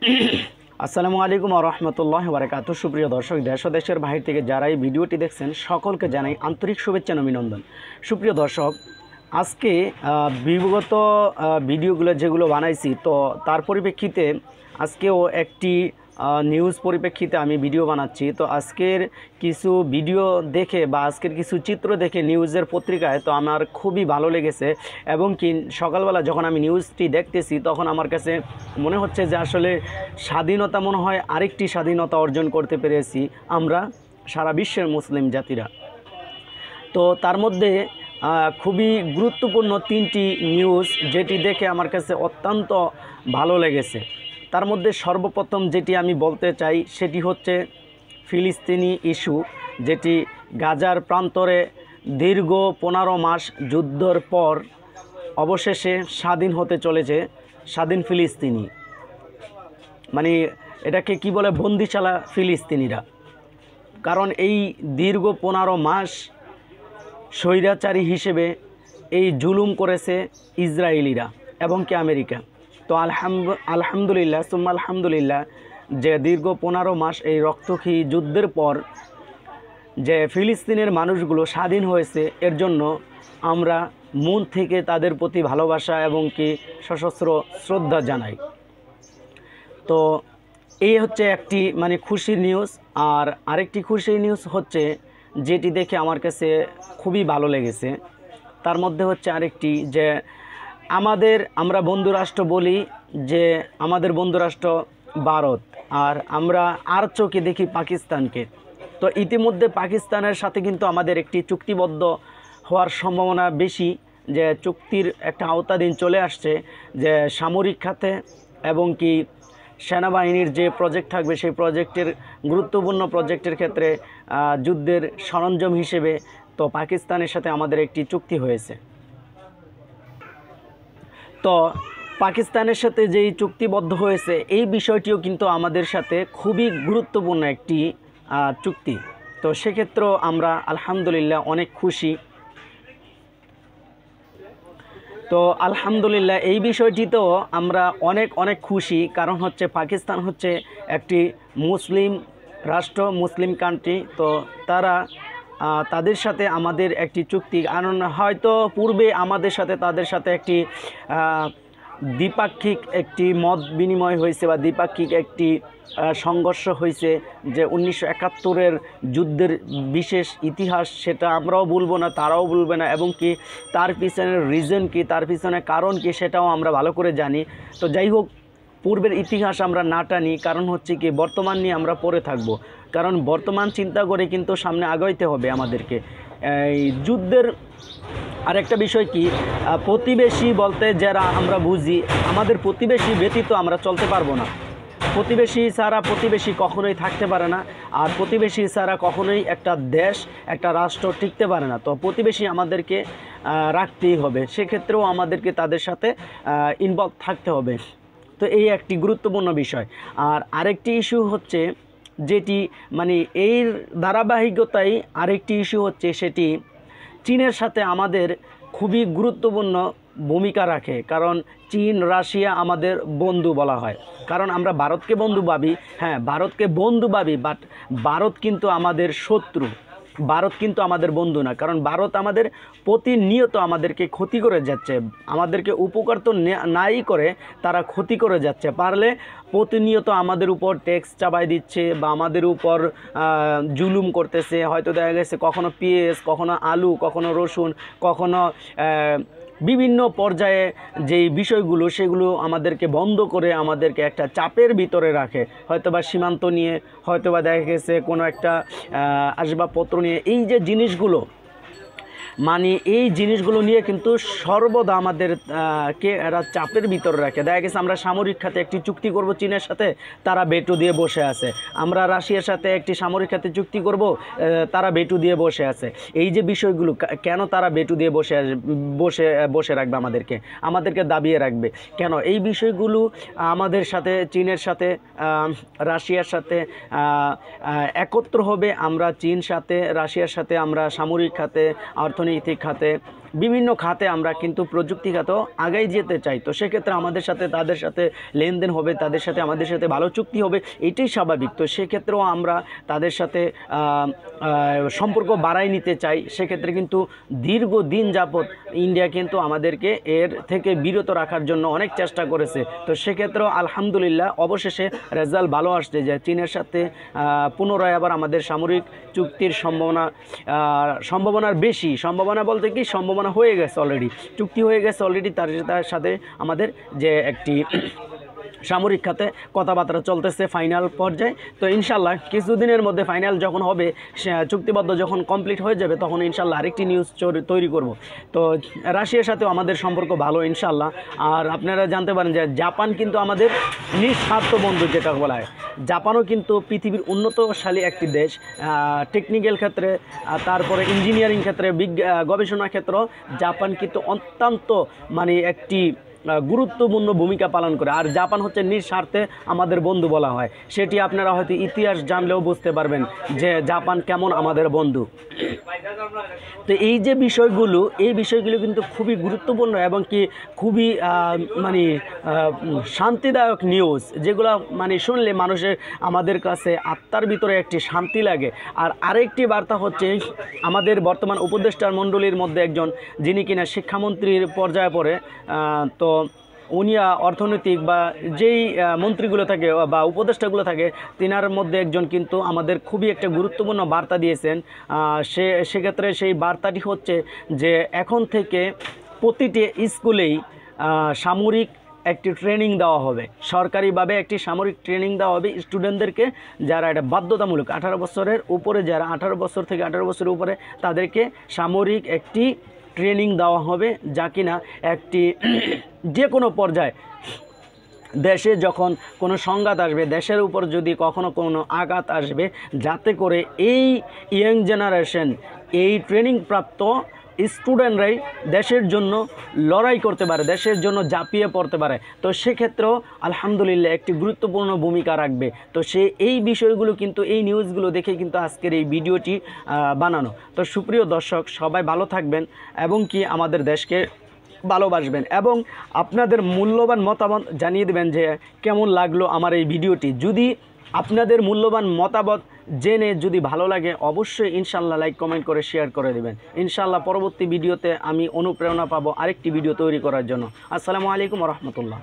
আসসালামু আলাইকুম ওয়া রাহমাতুল্লাহি ওয়া বারাকাতুহু। সুপ্রিয় দর্শক, দেশ ও দেশের বাহির থেকে যারা এই ভিডিওটি দেখছেন সকলকে জানাই আন্তরিক শুভেচ্ছা ও অভিনন্দন। সুপ্রিয় দর্শক, আজকে বিগত ভিডিওগুলো যেগুলো বানাইছি, তো তার পরিপ্রেক্ষিতে আজকেও একটি নিউজ পরিপ্রেক্ষিতে আমি ভিডিও বানাচ্ছি। তো আজকের কিছু ভিডিও দেখে বা আজকের কিছু চিত্র দেখে নিউজের পত্রিকায় তো আমার খুবই ভালো লেগেছে, এবং কি সকালবেলা যখন আমি নিউজটি দেখতেছি তখন আমার কাছে মনে হচ্ছে যে আসলে স্বাধীনতা মনে হয় আরেকটি স্বাধীনতা অর্জন করতে পেরেছি আমরা সারা বিশ্বের মুসলিম জাতিরা। তো তার মধ্যে খুবই গুরুত্বপূর্ণ তিনটি নিউজ যেটি দেখে আমার কাছে অত্যন্ত ভালো লেগেছে। তার মধ্যে সর্বপ্রথম যেটি আমি বলতে চাই সেটি হচ্ছে ফিলিস্তিনি ইস্যু, যেটি গাজার প্রান্তরে দীর্ঘ 15 মাস যুদ্ধের পর অবশেষে স্বাধীন হতে চলেছে স্বাধীন ফিলিস্তিনি, মানে এটাকে কি বলে, বন্দিশালা ফিলিস্তিনিরা। কারণ এই দীর্ঘ 15 মাস স্বৈরাচারী হিসেবে এই জুলুম করেছে ইসরায়েলিরা এবং কি আমেরিকা। তো আলহামদুলিল্লাহ সুম্মা আলহামদুলিল্লাহ যে দীর্ঘ 15 মাস এই রক্তক্ষয়ী যুদ্ধের পর যে ফিলিস্তিনের মানুষগুলো স্বাধীন হয়েছে, এর জন্য আমরা মন থেকে তাদের প্রতি ভালোবাসা এবং কি সশস্ত্র শ্রদ্ধা জানাই। তো এই হচ্ছে একটি মানে খুশির নিউজ। আর আরেকটি খুশির নিউজ হচ্ছে যেটি দেখে আমার কাছে খুবই ভালো লেগেছে, তার মধ্যে হচ্ছে আরেকটি যে আমরা বন্ধুরাষ্ট্র বলি যে আমাদের বন্ধুরাষ্ট্র ভারত, আর আমরা আর চোখে দেখি পাকিস্তানকে। তো ইতিমধ্যে পাকিস্তানের সাথে কিন্তু আমাদের একটি চুক্তিবদ্ধ হওয়ার সম্ভাবনা বেশি, যে চুক্তির একটা আওতাধীন চলে আসছে, যে সামরিক খাতে এবং কি সেনাবাহিনীর যে প্রজেক্ট থাকবে সেই প্রজেক্টের গুরুত্বপূর্ণ প্রজেক্টের ক্ষেত্রে যুদ্ধের সরঞ্জাম হিসেবে তো পাকিস্তানের সাথে আমাদের একটি চুক্তি হয়েছে। তো পাকিস্তানের সাথে যেই চুক্তিবদ্ধ হয়েছে এই বিষয়টিও কিন্তু আমাদের সাথে খুবই গুরুত্বপূর্ণ একটি চুক্তি। তো সেক্ষেত্রেও আমরা আলহামদুলিল্লাহ অনেক খুশি। তো আলহামদুলিল্লাহ এই বিষয়টিতেও আমরা অনেক অনেক খুশি, কারণ হচ্ছে পাকিস্তান হচ্ছে একটি মুসলিম রাষ্ট্র, মুসলিম কান্ট্রি। তো তাদের সাথে আমাদের একটি চুক্তি, কারণ হয়তো পূর্বে আমাদের সাথে তাদের সাথে একটি দ্বিপাক্ষিক একটি মত বিনিময় হয়েছে বা দ্বিপাক্ষিক একটি সংঘর্ষ হয়েছে, যে 1971-এর যুদ্ধের বিশেষ ইতিহাস, সেটা আমরাও বলবো না, তারাও বলবে না, এবং কি তার পিছনের রিজন কি, তার পিছনে কারণ কি, সেটাও আমরা ভালো করে জানি। তো যাই হোক, পূর্বের ইতিহাস আমরা না টানি, কারণ হচ্ছে কি বর্তমান নিয়ে আমরা পড়ে থাকব, কারণ বর্তমান চিন্তা করে কিন্তু সামনে আগাইতে হবে আমাদেরকে। এই যুদ্ধের আরেকটা বিষয় কি, প্রতিবেশী বলতে যারা আমরা বুঝি, আমাদের প্রতিবেশী ব্যতীত আমরা চলতে পারবো না। প্রতিবেশী ছাড়া প্রতিবেশী কখনোই থাকতে পারে না, আর প্রতিবেশী ছাড়া কখনোই একটা দেশ, একটা রাষ্ট্র টিকতে পারে না। তো প্রতিবেশী আমাদেরকে রাখতেই হবে, সেক্ষেত্রেও আমাদেরকে তাদের সাথে ইনভলভ থাকতে হবে। তো এই একটি গুরুত্বপূর্ণ বিষয়। আর আরেকটি ইস্যু হচ্ছে যেটি মানে এর ধারাবাহিকতায় আরেকটি ইস্যু হচ্ছে, সেটি চীনের সাথে আমাদের খুবই গুরুত্বপূর্ণ ভূমিকা রাখে। কারণ চীন রাশিয়া আমাদের বন্ধু বলা হয়, কারণ আমরা ভারতকে বন্ধু ভাবি, হ্যাঁ ভারতকে বন্ধু ভাবি, বাট ভারত কিন্তু আমাদের শত্রু, ভারত কিন্তু আমাদের বন্ধু না। কারণ ভারত আমাদের প্রতিনিয়ত আমাদেরকে ক্ষতি করে যাচ্ছে, আমাদেরকে উপকার তো নাই করে তারা ক্ষতি করে যাচ্ছে, পারলে প্রতিনিয়ত আমাদের উপর ট্যাক্স চাপাই দিচ্ছে বা আমাদের উপর জুলুম করতেছে। হয়তো দেখা গেছে কখনো পেঁয়াজ, কখনো আলু, কখনো রসুন, কখনো বিভিন্ন পর্যায়ে যেই বিষয়গুলো সেগুলো আমাদেরকে বন্ধ করে আমাদেরকে একটা চাপের ভিতরে রাখে, হয়তোবা সীমান্ত নিয়ে, হয়তোবা দেখা গেছে কোনো একটা আসবাবপত্র নিয়ে। এই যে জিনিসগুলো, মানে এই জিনিসগুলো নিয়ে কিন্তু সর্বদা আমাদেরকে এরা চাপের ভিতরে রাখে। দেখা গেছে আমরা সামরিক খাতে একটি চুক্তি করব চীনের সাথে, তারা ভেটো দিয়ে বসে আছে। আমরা রাশিয়ার সাথে একটি সামরিক খাতে চুক্তি করব, তারা ভেটো দিয়ে বসে আছে। এই যে বিষয়গুলো, কেন তারা ভেটো দিয়ে বসে রাখবে আমাদেরকে দাবিয়ে রাখবে কেন? এই বিষয়গুলো আমাদের সাথে, চীনের সাথে, রাশিয়ার সাথে একত্র হবে। আমরা চীন সাথে, রাশিয়ার সাথে আমরা সামরিক খাতে, অর্থনৈতিক খাতে বিভিন্ন খাতে আমরা কিন্তু প্রযুক্তি খাতেও আগাই যেতে চাই। তো সেক্ষেত্রে আমাদের সাথে তাদের সাথে লেনদেন হবে, তাদের সাথে আমাদের সাথে ভালো চুক্তি হবে, এটাই স্বাভাবিক। তো সেক্ষেত্রেও আমরা তাদের সাথে সম্পর্ক বাড়াই নিতে চাই। সেক্ষেত্রে কিন্তু দীর্ঘদিন যাবৎ ইন্ডিয়া কিন্তু আমাদেরকে এর থেকে বিরত রাখার জন্য অনেক চেষ্টা করেছে। তো সেক্ষেত্রেও আলহামদুলিল্লাহ অবশেষে রেজাল্ট ভালো আসছে যে চীনের সাথে পুনরায় আবার আমাদের সামরিক চুক্তির সম্ভাবনার বেশি। সম্ভাবনা বলতে কি, সম্ভাবনা হয়ে গেছে অলরেডি, চুক্তি হয়ে গেছে অলরেডি। তার সাথে আমাদের যে একটি সামরিক খাতে কথাবার্তা চলতেছে ফাইনাল পর্যায়ে। তো ইনশাল্লাহ কিছুদিনের মধ্যে ফাইনাল যখন হবে, চুক্তিবদ্ধ যখন কমপ্লিট হয়ে যাবে, তখন ইনশাল্লাহ আরেকটি নিউজ তৈরি করব। তো রাশিয়ার সাথেও আমাদের সম্পর্ক ভালো ইনশাল্লাহ। আর আপনারা জানতে পারেন যে জাপান কিন্তু আমাদের নিঃস্বার্থ বন্ধু যেটা বলা হয়। জাপানও কিন্তু পৃথিবীর উন্নতশালী একটি দেশ, টেকনিক্যাল ক্ষেত্রে, তারপরে ইঞ্জিনিয়ারিং ক্ষেত্রে, গবেষণা ক্ষেত্র জাপান কিন্তু অত্যন্ত মানে একটি গুরুত্বপূর্ণ ভূমিকা পালন করে। আর জাপান হচ্ছে নিঃস্বার্থে আমাদের বন্ধু বলা হয়। সেটি আপনারা হয়তো ইতিহাস জানলেও বুঝতে পারবেন যে জাপান কেমন আমাদের বন্ধু। তো এই যে বিষয়গুলো, এই বিষয়গুলো কিন্তু খুবই গুরুত্বপূর্ণ এবং কি খুবই মানে শান্তিদায়ক নিউজ, যেগুলো মানে শুনলে মানুষের আমাদের কাছে আত্মার ভিতরে একটি শান্তি লাগে। আর আরেকটি বার্তা হচ্ছে, আমাদের বর্তমান উপদেষ্টার মণ্ডলীর মধ্যে একজন, যিনি কিনা শিক্ষামন্ত্রীর পর্যায়ে পড়ে, তো উনি অর্থনৈতিক বা যেই মন্ত্রীগুলো থাকে বা উপদেষ্টাগুলো থাকে, তিনার মধ্যে একজন কিন্তু আমাদের খুবই একটা গুরুত্বপূর্ণ বার্তা দিয়েছেন। সেক্ষেত্রে সেই বার্তাটি হচ্ছে যে এখন থেকে প্রতিটি স্কুলেই সামরিক একটি ট্রেনিং দেওয়া হবে, সরকারিভাবে একটি সামরিক ট্রেনিং দেওয়া হবে স্টুডেন্টদেরকে, যারা এটা বাধ্যতামূলক 18 বছরের উপরে, যারা 18 বছর থেকে 18 বছরের উপরে, তাদেরকে সামরিক একটি ট্রেনিং দেওয়া হবে, যা কিনা একটি যে কোনো পর্যায়ে দেশে যখন কোনো সংঘাত আসবে, দেশের উপর যদি কখনো কোনো আঘাত আসবে, যাতে করে এই ইয়াং জেনারেশন, এই ট্রেনিং প্রাপ্ত স্টুডেন্টরাই দেশের জন্য লড়াই করতে পারে, দেশের জন্য ঝাঁপিয়ে পড়তে পারে। তো সেক্ষেত্রেও আলহামদুলিল্লাহ একটি গুরুত্বপূর্ণ ভূমিকা রাখবে। তো এই বিষয়গুলো কিন্তু, এই নিউজগুলো দেখে কিন্তু আজকের এই ভিডিওটি বানানো। তো সুপ্রিয় দর্শক, সবাই ভালো থাকবেন এবং কি আমাদের দেশকে ভালোবাসবেন এবং আপনাদের মূল্যবান মতামত জানিয়ে দেবেন যে কেমন লাগলো আমার এই ভিডিওটি। যদি আপনাদের মূল্যবান মতামত জেনে যদি ভালো লাগে, অবশ্যই ইনশাল্লাহ লাইক কমেন্ট করে শেয়ার করে দেবেন। ইনশাল্লাহ পরবর্তী ভিডিওতে আমি অনুপ্রেরণা পাবো আরেকটি ভিডিও তৈরি করার জন্য। আসসালামু আলাইকুম ওয়া রাহমাতুল্লাহ।